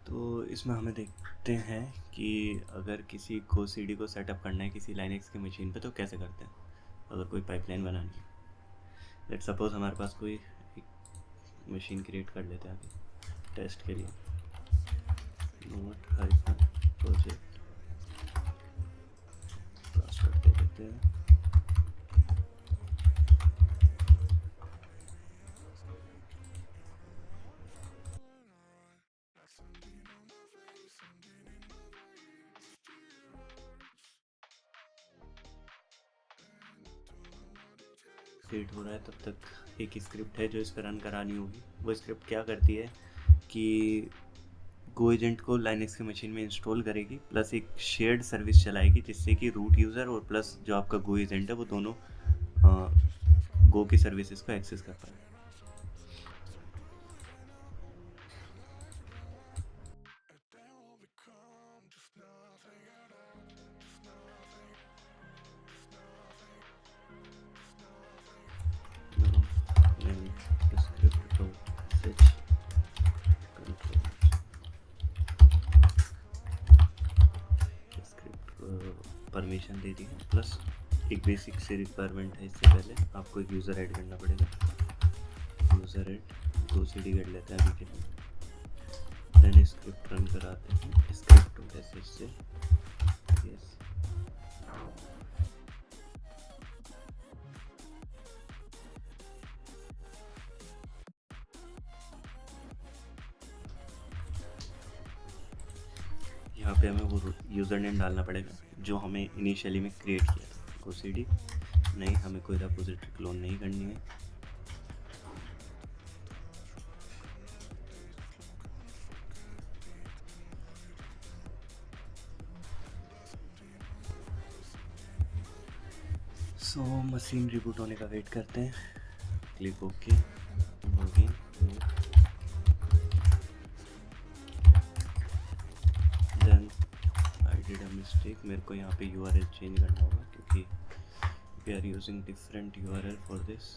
तो इसमें हमें देखते हैं कि अगर किसी को सीडी को सेटअप करना है किसी लाइनक्स की मशीन पे तो कैसे करते हैं। अगर कोई पाइपलाइन बनानी है, लेट सपोज हमारे पास कोई एक मशीन क्रिएट कर लेते हैं आगे टेस्ट के लिए। नोट हाइफन प्रोजेक्ट पासवर्ड दे देते हैं। क्रिएट हो रहा है तब तक एक स्क्रिप्ट है जो इस पर रन करानी होगी। वो स्क्रिप्ट क्या करती है कि गो एजेंट को लाइनक्स की मशीन में इंस्टॉल करेगी, प्लस एक शेयर्ड सर्विस चलाएगी जिससे कि रूट यूज़र और प्लस जो आपका गो एजेंट है वो दोनों गो की सर्विसेज को एक्सेस कर पाए। परमिशन दे दी है, प्लस एक बेसिक सी रिक्वायरमेंट है। इससे पहले आपको एक यूज़र ऐड करना पड़ेगा। यूज़र ऐड दो सी डी कर लेते हैं अभी के लिए। देन स्क्रिप्ट रन कराते हैं। स्क्रिप्ट मैसेज से यस। यहाँ पे हमें वो यूज़र नेम डालना पड़ेगा जो हमें इनिशियली में क्रिएट किया था। गो सी डी नहीं, हमें कोई रेपोजिटरी क्लोन नहीं करनी है। सो मशीन रिबूट होने का वेट करते हैं। Click okay, login. Then I did a mistake, मेरे को यहाँ पे यूआरएल चेंज करना होगा क्योंकि we are using different URL for this.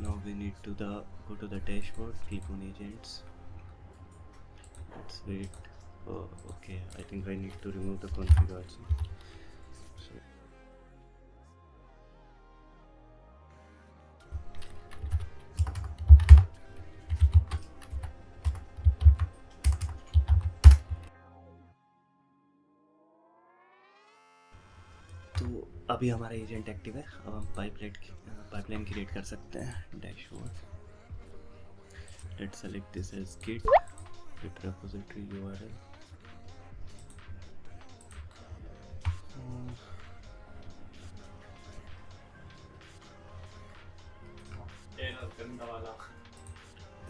Now we need to go to the dashboard, click on agents. Let's wait. Oh, okay, I think I need to remove the config also. So तो अभी हमारा agent active है। अब हम pipeline create कर सकते हैं। Dashboard, let's select this as git repository URL।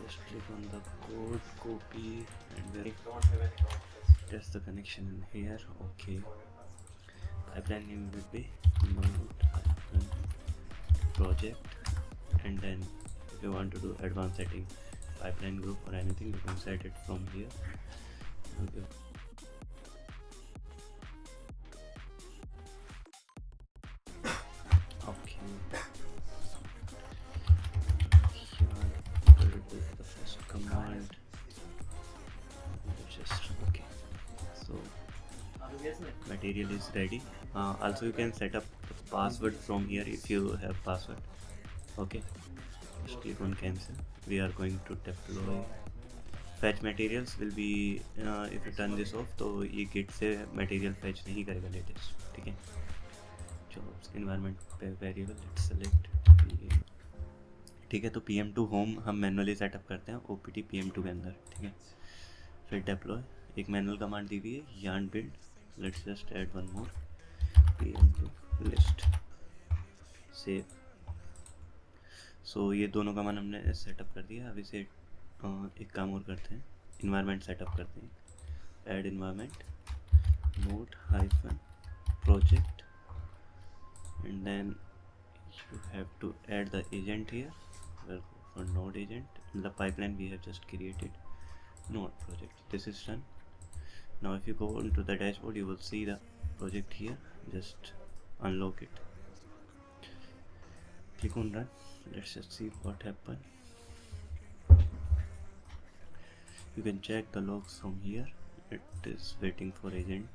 Just click on the code, copy, and then test the connection in here. Okay. Pipeline name will be node project, and then if you want to do advanced setting, pipeline group or anything, you can set it from here. Okay. The first command. Just okay. So material is ready. Also you can set up the password from here if you have password. Okay, just click on cancel. We are going to deploy fetch materials will be if you turn this off तो ये git से material fetch नहीं करेगा latest। ठीक है, jobs environment पे variable let's select PM। ठीक है, तो PM2 home हम मैनुअली सेटअप करते हैं OPT PM2 के अंदर। ठीक है, फिर डेप्लॉय एक मैनुअल कमांड दी हुई है yarn build। Let's just add one more PM2 list save. So ये दोनों कमांड हमने सेटअप कर दिया। अब इसे एक काम और करते हैं, इन्वायरमेंट सेटअप करते हैं। Add environment node hyphen project and then you have to add the agent here for node agent the pipeline we have just created node project. This is done. Now if you go into the dashboard, you will see the project here. Just unlock it, click on run. Let's just see what happened. You can check the logs from here. It is waiting for agent.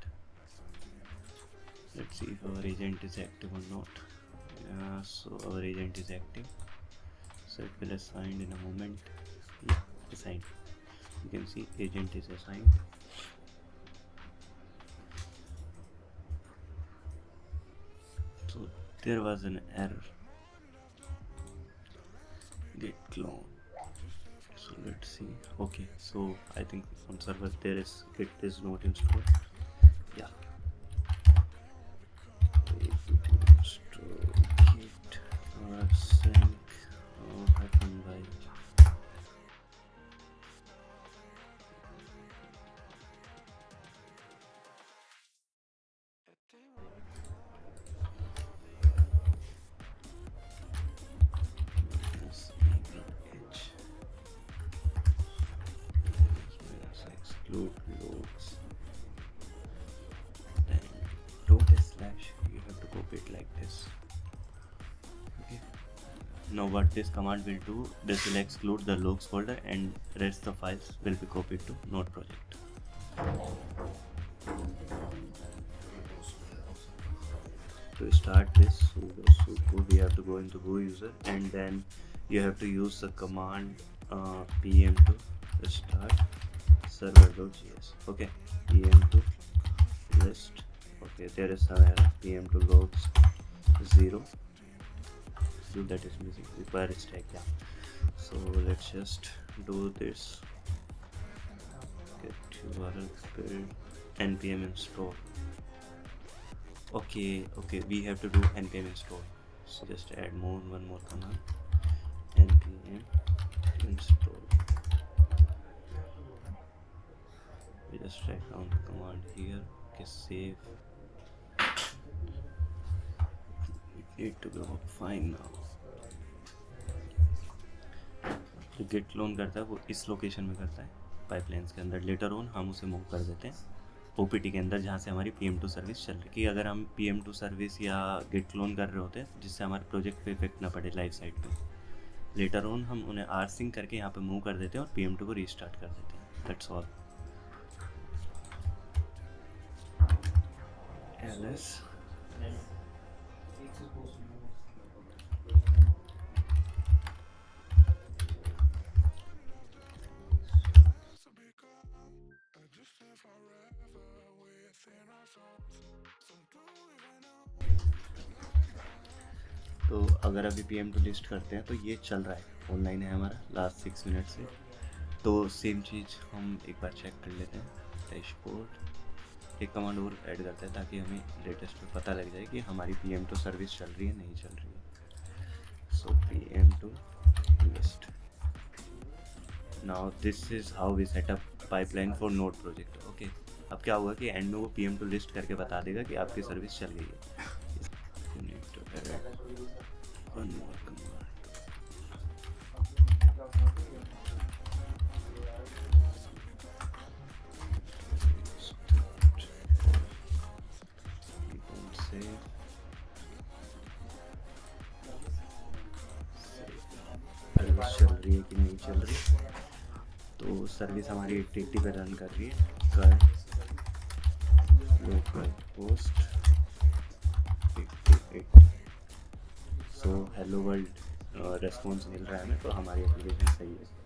Let's see if our agent is active or not. So our agent is active, so it will assign in a moment. Yeah, assigned. You can see agent is assigned. So there was an error, git clone. So let's see. Okay, so I think on server there is git is not installed. Yeah, install git sync happen by exclude loads and load slash. You have to copy it like this. Okay, now what this command will do, this will exclude the logs folder and rest the files will be copied to node project. To start this, we have to go into Go user, and then you have to use the command pm to start server.js. Okay, pm to list. Okay, there is some error. pm to logs 0. So that is missing. Require stack. Yeah. So let's just do this. Get URL build npm install. Okay, we have to do npm install. So just add one more command, npm install. We just write down the command here. Okay, save. It need to go fine now. जो gate clone करता है वो इस location में करता है pipelines के अंदर. लेटर ऑन हम उसे मूव कर देते हैं ओपीटी के अंदर जहाँ से हमारी PM2 सर्विस चल रही है. कि अगर हम PM2 सर्विस या गेट क्लोन कर रहे होते हैं जिससे हमारे प्रोजेक्ट पे इफेक्ट ना पड़े लाइव साइट पे, लेटर ऑन हम उन्हें rsync करके यहाँ पे मूव कर देते हैं और PM2 को रीस्टार्ट कर देते हैं. That's all. ls तो अगर अभी PM2 लिस्ट करते हैं तो ये चल रहा है, ऑनलाइन है हमारा लास्ट 6 मिनट से. तो सेम चीज़ हम एक बार चेक कर लेते हैं. डैशबोर्ड एक कमांड और ऐड करते हैं ताकि हमें लेटेस्ट पे पता लग जाए कि हमारी PM2 सर्विस चल रही है नहीं चल रही है. So PM2 list. Now this is how we set up pipeline for node project. Okay, अब क्या हुआ कि एंड में वो PM2 लिस्ट करके बता देगा कि आपकी सर्विस चल गई है. One more command. Save. Service चल रही है कि नहीं चल रही. तो सर्विस हमारी 80 पे रन कर रही है. Curl localhost 88. So hello world response मिल रहा है हमें, तो हमारी एप्लीकेशन सही है.